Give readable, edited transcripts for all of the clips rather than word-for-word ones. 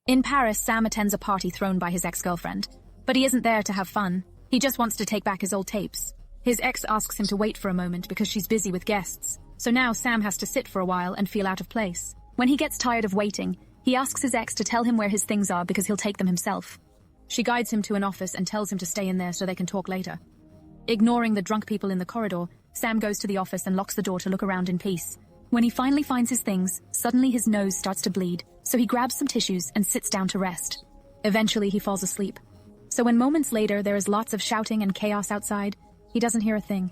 In Paris, Sam attends a party thrown by his ex-girlfriend, but he isn't there to have fun. He just wants to take back his old tapes. His ex asks him to wait for a moment because she's busy with guests, so now Sam has to sit for a while and feel out of place. When he gets tired of waiting, he asks his ex to tell him where his things are because he'll take them himself. She guides him to an office and tells him to stay in there so they can talk later. Ignoring the drunk people in the corridor, Sam goes to the office and locks the door to look around in peace. When he finally finds his things, suddenly his nose starts to bleed, so he grabs some tissues and sits down to rest. Eventually, he falls asleep. So when moments later there is lots of shouting and chaos outside, he doesn't hear a thing.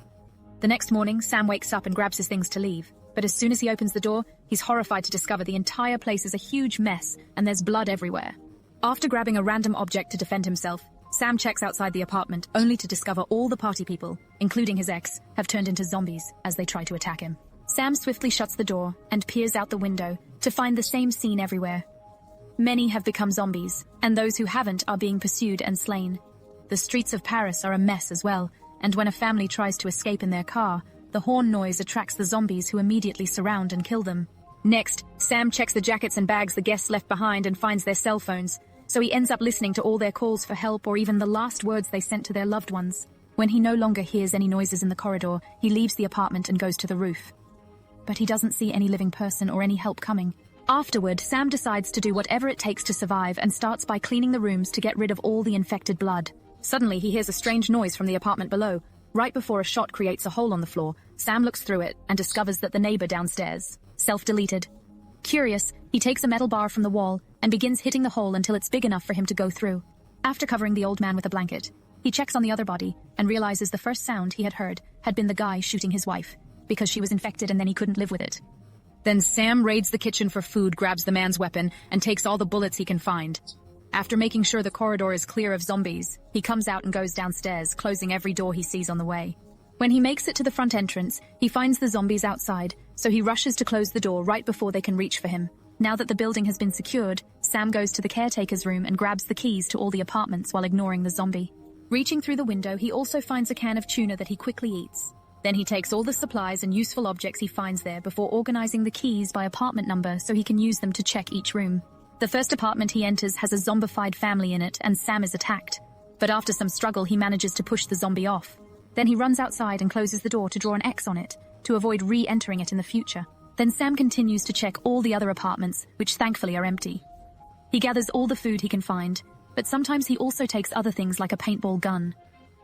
The next morning, Sam wakes up and grabs his things to leave. But as soon as he opens the door, he's horrified to discover the entire place is a huge mess and there's blood everywhere. After grabbing a random object to defend himself, Sam checks outside the apartment only to discover all the party people, including his ex, have turned into zombies as they try to attack him. Sam swiftly shuts the door and peers out the window to find the same scene everywhere. Many have become zombies, and those who haven't are being pursued and slain. The streets of Paris are a mess as well, and when a family tries to escape in their car, the horn noise attracts the zombies who immediately surround and kill them. Next, Sam checks the jackets and bags the guests left behind and finds their cell phones, so he ends up listening to all their calls for help or even the last words they sent to their loved ones. When he no longer hears any noises in the corridor, he leaves the apartment and goes to the roof. But he doesn't see any living person or any help coming. Afterward, Sam decides to do whatever it takes to survive and starts by cleaning the rooms to get rid of all the infected blood. Suddenly, he hears a strange noise from the apartment below. Right before a shot creates a hole on the floor, Sam looks through it and discovers that the neighbor downstairs, self-deleted. Curious, he takes a metal bar from the wall and begins hitting the hole until it's big enough for him to go through. After covering the old man with a blanket, he checks on the other body and realizes the first sound he had heard had been the guy shooting his wife, because she was infected and then he couldn't live with it. Then Sam raids the kitchen for food, grabs the man's weapon, and takes all the bullets he can find. After making sure the corridor is clear of zombies, he comes out and goes downstairs, closing every door he sees on the way. When he makes it to the front entrance, he finds the zombies outside, so he rushes to close the door right before they can reach for him. Now that the building has been secured, Sam goes to the caretaker's room and grabs the keys to all the apartments while ignoring the zombie. Reaching through the window, he also finds a can of tuna that he quickly eats. Then he takes all the supplies and useful objects he finds there before organizing the keys by apartment number so he can use them to check each room. The first apartment he enters has a zombified family in it and Sam is attacked. But after some struggle, he manages to push the zombie off. Then he runs outside and closes the door to draw an X on it to avoid re-entering it in the future. Then Sam continues to check all the other apartments, which thankfully are empty. He gathers all the food he can find, but sometimes he also takes other things like a paintball gun.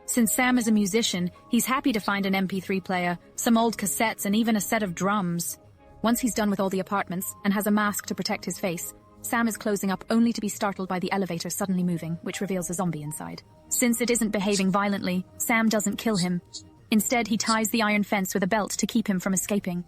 Since Sam is a musician, he's happy to find an MP3 player, some old cassettes, and even a set of drums. Once he's done with all the apartments and has a mask to protect his face, Sam is closing up only to be startled by the elevator suddenly moving, which reveals a zombie inside. Since it isn't behaving violently, Sam doesn't kill him. Instead, he ties the iron fence with a belt to keep him from escaping.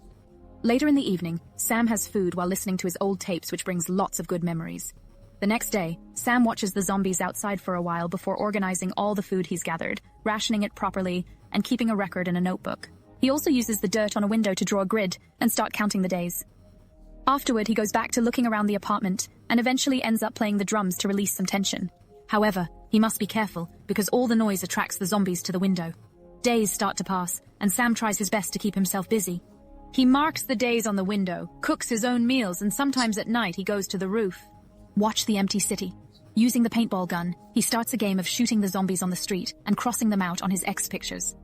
Later in the evening, Sam has food while listening to his old tapes, which brings lots of good memories. The next day, Sam watches the zombies outside for a while before organizing all the food he's gathered, rationing it properly, and keeping a record in a notebook. He also uses the dirt on a window to draw a grid and start counting the days. Afterward, he goes back to looking around the apartment and eventually ends up playing the drums to release some tension. However, he must be careful because all the noise attracts the zombies to the window. Days start to pass, and Sam tries his best to keep himself busy. He marks the days on the window, cooks his own meals, and sometimes at night he goes to the roof. Watch the empty city. Using the paintball gun, he starts a game of shooting the zombies on the street and crossing them out on his X pictures.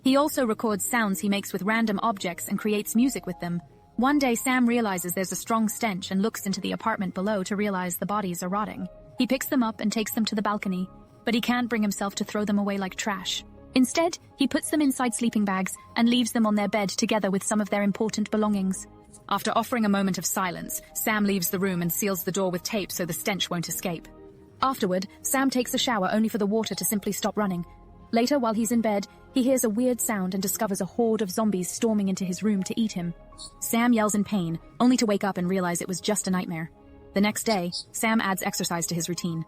He also records sounds he makes with random objects and creates music with them. One day, Sam realizes there's a strong stench and looks into the apartment below to realize the bodies are rotting. He picks them up and takes them to the balcony, but he can't bring himself to throw them away like trash. Instead, he puts them inside sleeping bags and leaves them on their bed together with some of their important belongings. After offering a moment of silence, Sam leaves the room and seals the door with tape so the stench won't escape. Afterward, Sam takes a shower only for the water to simply stop running. Later, while he's in bed, he hears a weird sound and discovers a horde of zombies storming into his room to eat him. Sam yells in pain, only to wake up and realize it was just a nightmare. The next day, Sam adds exercise to his routine.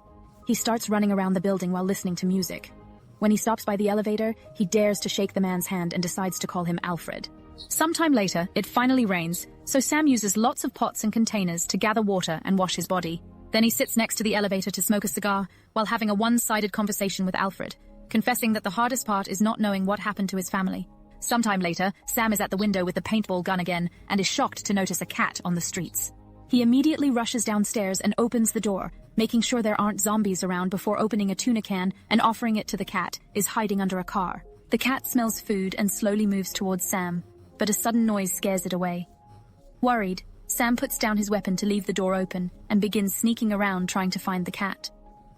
He starts running around the building while listening to music. When he stops by the elevator, he dares to shake the man's hand and decides to call him Alfred. Sometime later, it finally rains, so Sam uses lots of pots and containers to gather water and wash his body. Then he sits next to the elevator to smoke a cigar while having a one-sided conversation with Alfred, confessing that the hardest part is not knowing what happened to his family. Sometime later, Sam is at the window with the paintball gun again and is shocked to notice a cat on the streets. He immediately rushes downstairs and opens the door, making sure there aren't zombies around before opening a tuna can and offering it to the cat, is hiding under a car. The cat smells food and slowly moves towards Sam, but a sudden noise scares it away. Worried, Sam puts down his weapon to leave the door open and begins sneaking around trying to find the cat.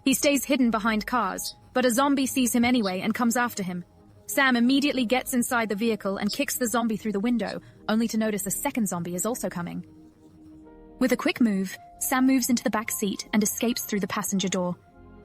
He stays hidden behind cars, but a zombie sees him anyway and comes after him. Sam immediately gets inside the vehicle and kicks the zombie through the window, only to notice a second zombie is also coming. With a quick move, Sam moves into the back seat and escapes through the passenger door.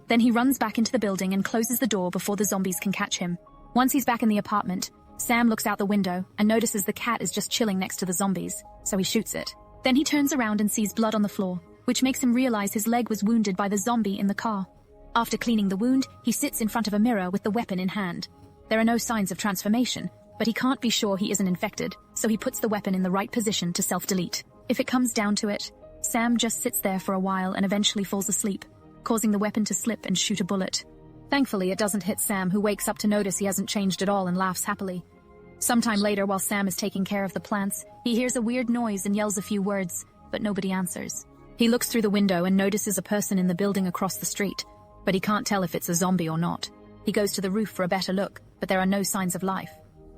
Then he runs back into the building and closes the door before the zombies can catch him. Once he's back in the apartment, Sam looks out the window and notices the cat is just chilling next to the zombies, so he shoots it. Then he turns around and sees blood on the floor, which makes him realize his leg was wounded by the zombie in the car. After cleaning the wound, he sits in front of a mirror with the weapon in hand. There are no signs of transformation, but he can't be sure he isn't infected, so he puts the weapon in the right position to self-delete. If it comes down to it, Sam just sits there for a while and eventually falls asleep, causing the weapon to slip and shoot a bullet. Thankfully, it doesn't hit Sam, who wakes up to notice he hasn't changed at all and laughs happily. Sometime later, while Sam is taking care of the plants, he hears a weird noise and yells a few words, but nobody answers. He looks through the window and notices a person in the building across the street, but he can't tell if it's a zombie or not. He goes to the roof for a better look, but there are no signs of life.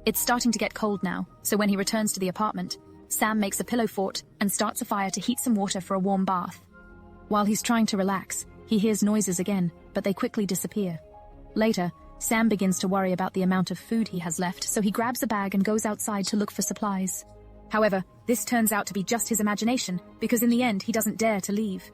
It's starting to get cold now, so when he returns to the apartment, Sam makes a pillow fort and starts a fire to heat some water for a warm bath. While he's trying to relax, he hears noises again, but they quickly disappear. Later, Sam begins to worry about the amount of food he has left, so he grabs a bag and goes outside to look for supplies. However, this turns out to be just his imagination, because in the end he doesn't dare to leave.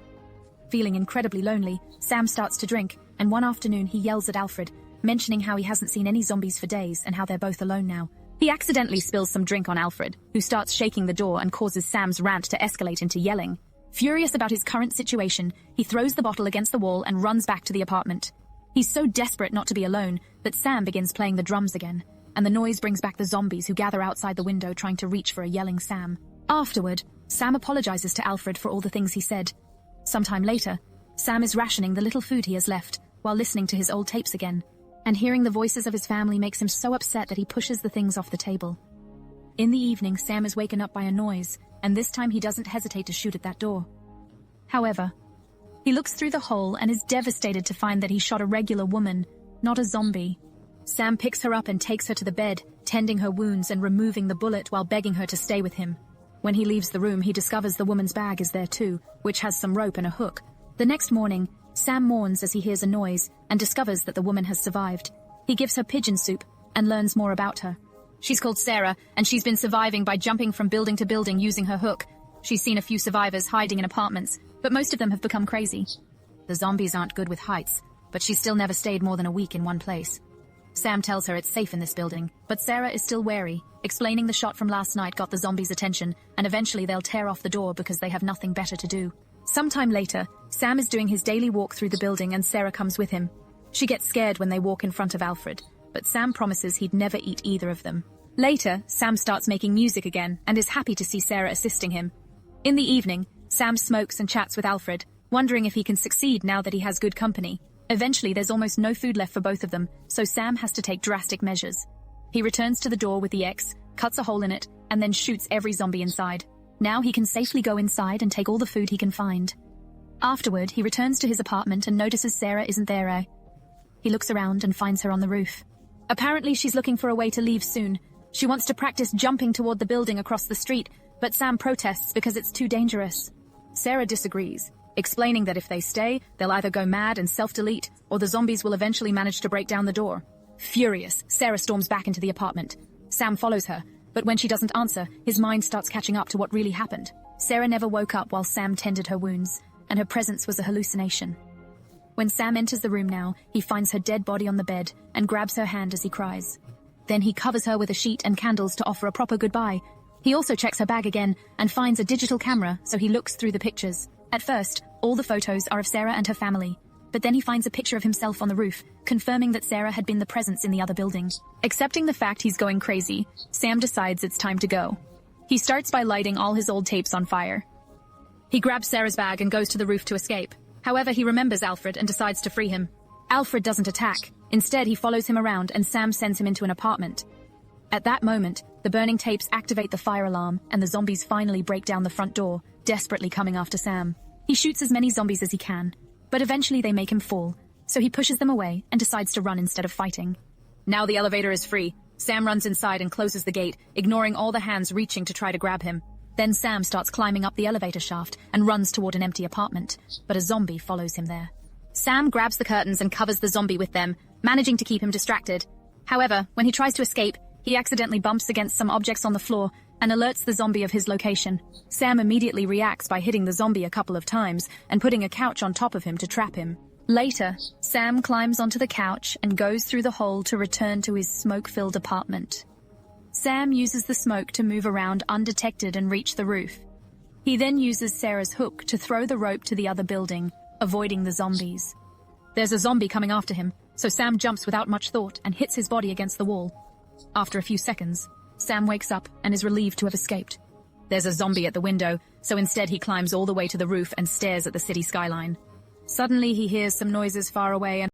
Feeling incredibly lonely, Sam starts to drink, and one afternoon he yells at Alfred, mentioning how he hasn't seen any zombies for days and how they're both alone now. He accidentally spills some drink on Alfred, who starts shaking the door and causes Sam's rant to escalate into yelling. Furious about his current situation, he throws the bottle against the wall and runs back to the apartment. He's so desperate not to be alone that Sam begins playing the drums again, and the noise brings back the zombies who gather outside the window trying to reach for a yelling Sam. Afterward, Sam apologizes to Alfred for all the things he said. Sometime later, Sam is rationing the little food he has left while listening to his old tapes again, and hearing the voices of his family makes him so upset that he pushes the things off the table. In the evening, Sam is waken up by a noise, and this time he doesn't hesitate to shoot at that door. However, he looks through the hole and is devastated to find that he shot a regular woman, not a zombie. Sam picks her up and takes her to the bed, tending her wounds and removing the bullet while begging her to stay with him. When he leaves the room, he discovers the woman's bag is there too, which has some rope and a hook. The next morning, Sam mourns as he hears a noise and discovers that the woman has survived. He gives her pigeon soup and learns more about her. She's called Sarah, and she's been surviving by jumping from building to building using her hook. She's seen a few survivors hiding in apartments, but most of them have become crazy. The zombies aren't good with heights, but she's still never stayed more than a week in one place. Sam tells her it's safe in this building, but Sarah is still wary, explaining the shot from last night got the zombies' attention, and eventually they'll tear off the door because they have nothing better to do. Sometime later, Sam is doing his daily walk through the building and Sarah comes with him. She gets scared when they walk in front of Alfred, but Sam promises he'd never eat either of them. Later, Sam starts making music again and is happy to see Sarah assisting him. In the evening, Sam smokes and chats with Alfred, wondering if he can succeed now that he has good company. Eventually, there's almost no food left for both of them, so Sam has to take drastic measures. He returns to the door with the X, cuts a hole in it, and then shoots every zombie inside. Now he can safely go inside and take all the food he can find. Afterward, he returns to his apartment and notices Sarah isn't there. He looks around and finds her on the roof. Apparently, she's looking for a way to leave soon. She wants to practice jumping toward the building across the street, but Sam protests because it's too dangerous. Sarah disagrees, explaining that if they stay, they'll either go mad and self-delete, or the zombies will eventually manage to break down the door. Furious, Sarah storms back into the apartment. Sam follows her, but when she doesn't answer, his mind starts catching up to what really happened. Sarah never woke up while Sam tended her wounds, and her presence was a hallucination. When Sam enters the room now, he finds her dead body on the bed and grabs her hand as he cries. Then he covers her with a sheet and candles to offer a proper goodbye. He also checks her bag again and finds a digital camera, so he looks through the pictures. At first, all the photos are of Sarah and her family, but then he finds a picture of himself on the roof, confirming that Sarah had been the presence in the other building. Accepting the fact he's going crazy, Sam decides it's time to go. He starts by lighting all his old tapes on fire. He grabs Sarah's bag and goes to the roof to escape. However, he remembers Alfred and decides to free him. Alfred doesn't attack. Instead, he follows him around and Sam sends him into an apartment. At that moment, the burning tapes activate the fire alarm and the zombies finally break down the front door, desperately coming after Sam. He shoots as many zombies as he can, but eventually they make him fall, so he pushes them away and decides to run instead of fighting. Now the elevator is free. Sam runs inside and closes the gate, ignoring all the hands reaching to try to grab him. Then Sam starts climbing up the elevator shaft and runs toward an empty apartment, but a zombie follows him there. Sam grabs the curtains and covers the zombie with them, managing to keep him distracted. However, when he tries to escape, he accidentally bumps against some objects on the floor and alerts the zombie of his location. Sam immediately reacts by hitting the zombie a couple of times and putting a couch on top of him to trap him. Later, Sam climbs onto the couch and goes through the hole to return to his smoke-filled apartment. Sam uses the smoke to move around undetected and reach the roof. He then uses Sarah's hook to throw the rope to the other building, avoiding the zombies. There's a zombie coming after him, so Sam jumps without much thought and hits his body against the wall. After a few seconds, Sam wakes up and is relieved to have escaped. There's a zombie at the window, so instead he climbs all the way to the roof and stares at the city skyline. Suddenly he hears some noises far away and